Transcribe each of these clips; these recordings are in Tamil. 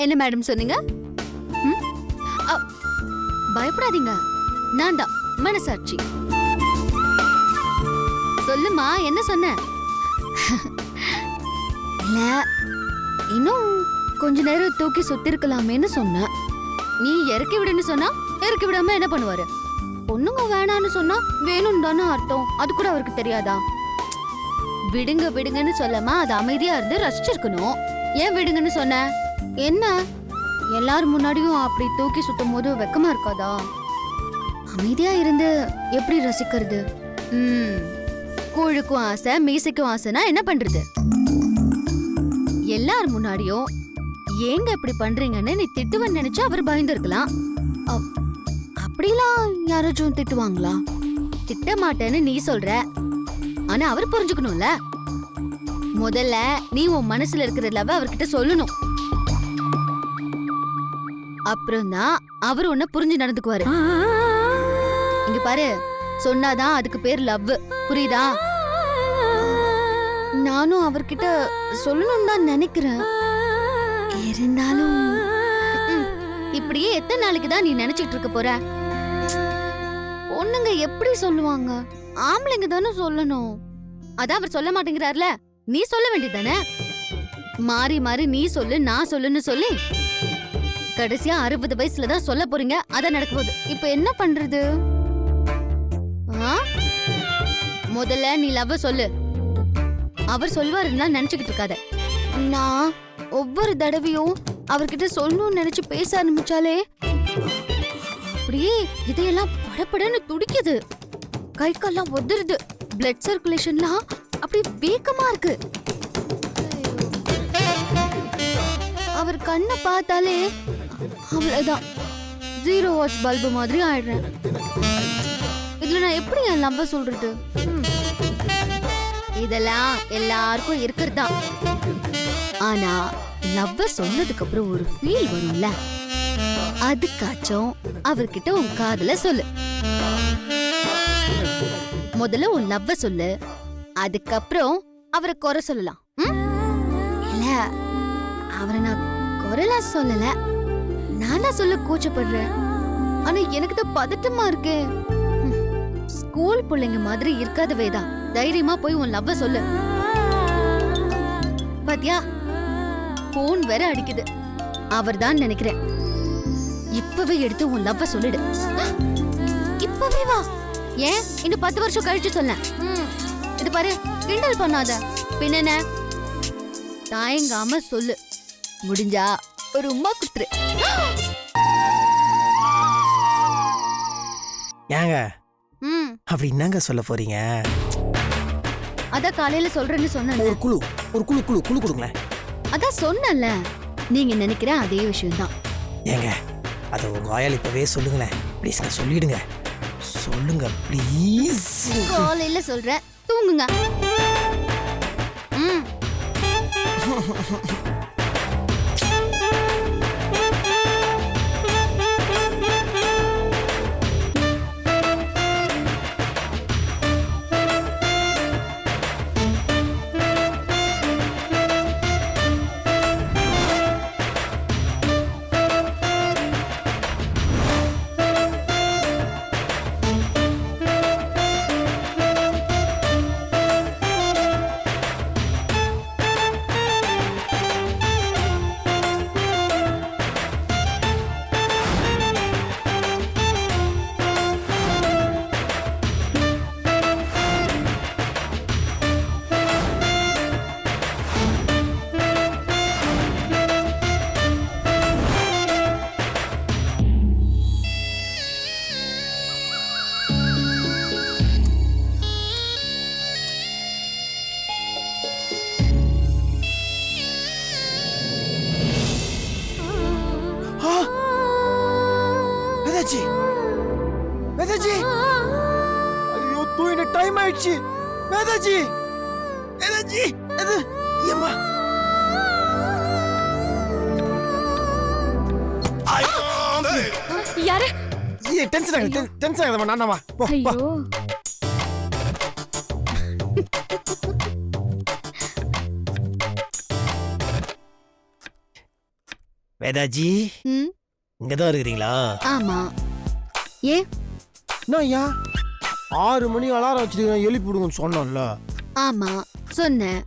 என்ன மேடம் சொன்னீங்க? ம்? அ, பயப்படாதீங்க, நான் தான் மனசாட்சி. சொல்லுமா, என்ன சொன்ன? இல்ல, இன்னும் கொஞ்ச நேரம் தூக்கி சுத்திருக்கலாமேன்னு சொன்ன. நீ இறக்கி விடுன்னு சொன்னா இறக்கி விடாம என்ன பண்ணுவாரு? பொண்ணுங்க வேணான்னு சொன்னா வேணும் தானே அர்த்தம். அது கூட அவருக்கு தெரியாதா? விடுங்க விடுங்கன்னு சொல்லாம அது அமைதியா இருந்து ரசிச்சிருக்கணும். ஏன் விடுங்கன்னு சொன்ன? என்ன எல்லாரும் முன்னாடியும் அப்படி தூக்கி சுத்தும் போது வெக்கமா இருக்காதா? அமைதியா இருந்து எப்படி ரசிக்கிறது? கூழுக்கும் ஆசை மீசைக்கும் ஆசைனா என்ன பண்றது? எல்லார் முன்னாடியும் ஏங்க இப்படி பண்றீங்கன்னு நீ திட்டுவன்னு நினைச்சு அவர் பயந்துருக்கலாம். அப்படிலாம் யாராச்சும் திட்டுவாங்களா? திட்ட மாட்டேன்னு நீ சொல்ற, ஆனா அவர் புரிஞ்சுக்கணும்ல. முதல்ல நீ உன் மனசுல இருக்கிற லவ் அவர்கிட்ட சொல்லணும். அப்புறம் தான் அவர் உன்னை புரிஞ்சு நடந்துக்குவாரு. இங்க பாரு, சொன்னாதான் அதுக்கு பேர் லவ், புரியுதா? நானும் அவர்கிட்ட சொல்லணும் தான் நினைக்கிறேன். இருந்தாலும் இப்படியே எத்தனை நாளைக்கு தான் நீ நினைச்சிட்டு இருக்க போற? பொண்ணுங்க எப்படி சொல்லுவாங்க? ஆம்பளைங்க தானே சொல்லணும். அதான் அவர் சொல்ல மாட்டேங்கிறார்ல, நீ சொல்ல வேண்டியதானே? மாறி மாறி நீ சொல்லு நான் சொல்லுன்னு சொல்லி கடைசியா 60 வயசுல தான் சொல்ல போறீங்க. அதான் நடக்க போகுது. இப்ப என்ன பண்றது? முதல்ல நீ லவ் சொல்லு. அவர் சொல்வாருன்னா நினைச்சுக்கிட்டு இருக்காத. நான் ஒவ்வொரு தடவையும் அவர்கிட்ட சொல்லணும்னு நினைச்சு பேச ஆரம்பிச்சாலே அப்படியே இதையெல்லாம் படப்படன்னு துடிக்குது. கை கால்லாம் ஒதுருது. பிளட் சர்க்குலேஷன்லாம் அப்படி வேகமா இருக்கு. அவர் கண்ணை பார்த்தாலே அவ்வளவுதான், 0 வாட்ஸ் பல்பு மாதிரி ஆயிடுறேன். இதுல நான் எப்படி என் லவ்வ சொல்றது? இதெல்லாம் எல்லாருக்கும் இருக்கிறதா. ஆனா லவ்வ சொன்னதுக்கு அப்புறம் ஒரு ஃபீல் வரும்ல, அதுக்காச்சும் அவர்கிட்ட உன் காதுல சொல்லு. முதல்ல உன் லவ்வ சொல்லு, அதுக்கப்புறம் அவரை குறை சொல்லலாம். இல்ல, அவரை நான் குறைலாம் சொல்லல, நானா சொல்ல கூச்சப்படுறேன். ஆனா எனக்கு தான் பதட்டமா இருக்கு. ஸ்கூல் பிள்ளைங்க மாதிரி இருக்காத வேதா, தைரியமா போய் உன் லவ்வ சொல்லு. பாத்தியா, போன் வேற அடிக்குது. அவர் தான் நினைக்கிறேன். இப்பவே எடுத்து உன் லவ்வ சொல்லிடு. இப்பவே வா. ஏன் இன்னும் 10 வருஷம் கழிச்சு சொல்ல? இது பாரு, கிண்டல் பண்ணாத. பின்ன தயங்காம சொல்லு. முடிஞ்சா ஒரு உம்மா குத்துரு. ஏங்க அப்படி என்னங்க சொல்ல போறீங்க? அதான் காலையில சொல்றேன்னு சொன்னேன். ஒரு குழு கொடுங்களேன். அதான் சொன்னல, நீங்க நினைக்கிற அதே விஷயம் தான். ஏங்க அதை உங்க ஆயால் இப்பவே சொல்லுங்களேன் ப்ளீஸ்ங்க. சொல்லிடுங்க, சொல்லுங்க ப்ளீஸ். காலையில சொல்றேன், தூங்குங்க. வேதாஜி, ஐயோ தூயின டைம் ஆயிடுச்சு. வேதாஜி, வேதாஜி, அது ஏம்மா? யாரு? டென்ஷன் ஆகுது. நானாவா? போ. ஐயோ, வேதாஜி ம் இங்கே தான் இருக்கிறீங்களா? ஆமா. ஏன்? நான் ஏன் 6 மணி அலாரம் வச்சுட்டு எழுப்பி விடுங்கன்னு சொன்னோம்ல. ஆமா சொன்னேன்.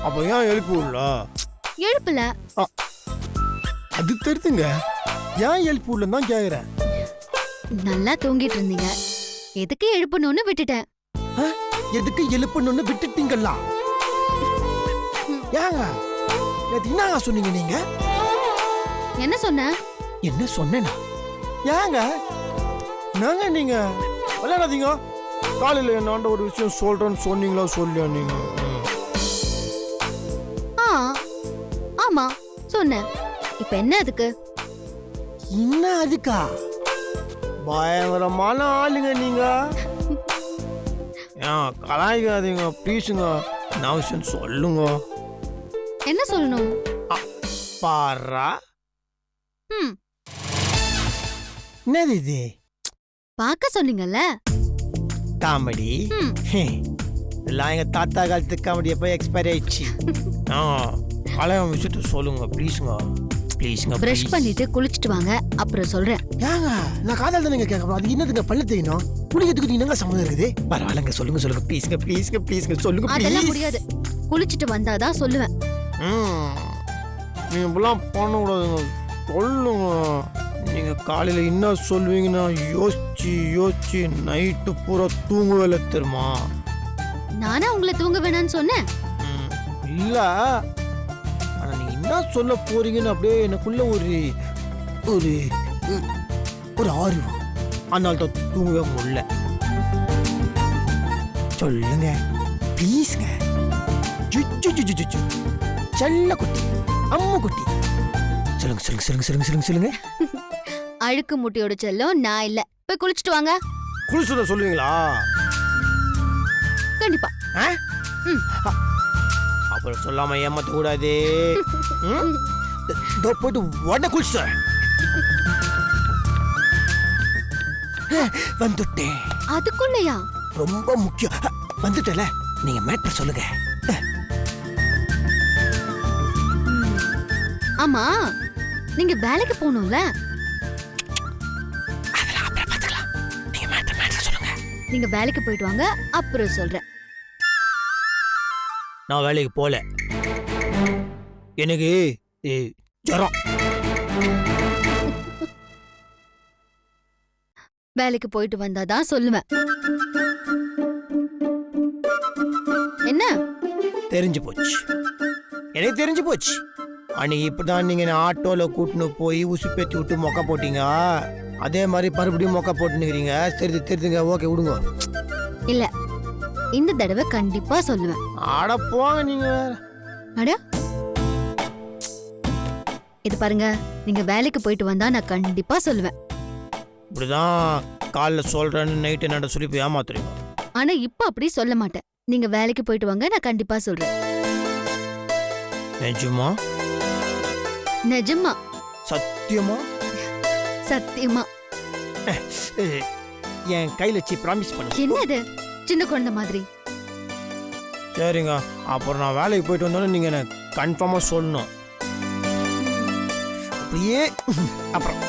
அப்போ ஏன் எழுப்பி விடல? எழுப்பல. அது தெரியுதுங்க, ஏன் எழுப்பி விடலன்னு தான் கேட்குறேன். நல்லா தூங்கிட்டு இருந்தீங்க, எதுக்கு எழுப்பணும்னு விட்டுட்டேன். எதுக்கு எழுப்பணும்னு விட்டுட்டீங்களா? ஏங்க நேற்று என்னங்க சொன்னீங்க நீங்க? என்ன சொன்ன? என்ன சொன்னேனா? ஏங்க நாங்க நீங்க விளையாடாதீங்க. காலையில் என்னாண்ட ஒரு விஷயம் சொல்றேன்னு சொன்னீங்களா சொல்லியா நீங்க? ஆ ஆமா சொன்னேன். இப்ப என்ன அதுக்கு? என்ன அதுக்கா? பயங்கரமான ஆளுங்க நீங்க. ஏன் கலாய்க்காதீங்க ப்ளீஸுங்க. நான் விஷயம் சொல்லுங்க. என்ன சொல்லணும்? பாரா ம் என்னது இது? பார்க்க சொன்னீங்கல்ல. காமெடி. ம் இதெல்லாம் எங்க தாத்தா காலத்து காமெடி எப்போ எக்ஸ்பைரி ஆயிடுச்சு. கலாயம் விஷயத்த சொல்லுங்க ப்ளீஸுங்க. ப்ளீஸுங்க. பிரஷ் பண்ணிட்டு குளிச்சிட்டு வாங்க, அப்புறம் சொல்றேன். ஏங்க நான் காதல் தானே கேட்கணும். அது என்னதுங்க பல்ல தேயணும்? குளிக்கிறதுக்கு என்னங்க சம்மந்தம் இருக்குது? பரவாயில்லங்க சொல்லுங்க சொல்லுங்க ப்ளீஸுங்க ப்ளீஸுங்க ப்ளீஸுங்க சொல்லுங்க. அதெல்லாம் முடியாது. குளிச்சிட்டு வந்தாதான் சொல்லுவேன். நீங்க இப்பெல்லாம் பண்ணக்கூடாதுங்க. சொல்லுங்க. நீங்க காலையில என்ன சொல்லுவீங்கன்னா யோசிச்சு யோசிச்சு நைட்டு பூரா தூங்கவே தெரியுமா? நானா உங்களை தூங்க வேணான்னு சொன்னேன்? இல்ல, ஆனா நீங்க என்ன சொல்ல போறீங்கன்னு அப்படியே எனக்குள்ள ஒரு ஒரு ஒரு ஆர்வம். அதனால தான் தூங்கவே முடியல. சொல்லுங்க ப்ளீஸ்ங்க. செல்ல குட்டி, அம்மா குட்டி. சொல்லுங்க சொல்லுங்க சொல்லுங்க சொல்லுங்க சொல்லுங்க சொல்லுங்க. அழுக்கு முட்டையோட செல்லம் நான் இல்ல. போய் குளிச்சிட்டு வாங்க. குளிச்சுட சொல்லுவீங்களா? கண்டிப்பா. அப்புறம் சொல்லாம ஏமாத்த கூடாது. போயிட்டு உடனே குளிச்சுட்டேன். வந்துட்டேன். அதுக்குள்ளயா? ரொம்ப முக்கியம். வந்துட்டல, நீங்க மேட்டர் சொல்லுங்க. ஆமா, நீங்க வேலைக்கு போகணும்ல? அதெல்லாம் அப்புறம் பார்த்துக்கலாம். நீங்க மேட்டர் சொல்லுங்க. நீங்க வேலைக்கு போயிட்டு வாங்க, அப்புறம் சொல்றேன். நான் வேலைக்கு போல. எனக்கு ஜுரம். வேலைக்கு போயிட்டு வந்தாதான் சொல்லுவேன். என்ன? தெரிஞ்சு போச்சு. எனக்கு தெரிஞ்சு போச்சு. அன்னைக்கு இப்படிதான் நீங்க என்ன ஆட்டோல கூட்டின்னு போய் உசுப்பேத்தி விட்டு மொக்க போட்டீங்க. அதே மாதிரி மறுபடியும் மொக்க போட்டுனுக்கிறீங்க. தெரிஞ்சுங்க. ஓகே விடுங்க. இல்ல, இந்த தடவை கண்டிப்பா சொல்லுவேன். ஆட போங்க நீங்க. அட இது பாருங்க, நீங்க வேலைக்கு போயிட்டு வந்தா நான் கண்டிப்பா சொல்லுவேன். இப்படிதான் காலைல சொல்றேன்னு நைட்டு என்னடா சொல்லி போய் ஏமாத்துறீங்க. ஆனா இப்ப அப்படி சொல்ல மாட்டேன். நீங்க வேலைக்கு போயிட்டு வாங்க, நான் கண்டிப்பா சொல்றேன். நிஜமா? நிஜமா. சத்தியமா? சத்தியமா. என் கையில வச்சு ப்ராமிஸ் பண்ணு. என்னது சின்ன குழந்தை மாதிரி? சரிங்க. அப்புறம் நான் வேலைக்கு போயிட்டு வந்தாலும் நீங்க எனக்கு கன்ஃபார்மா சொல்லணும். அப்படியே அப்புறம்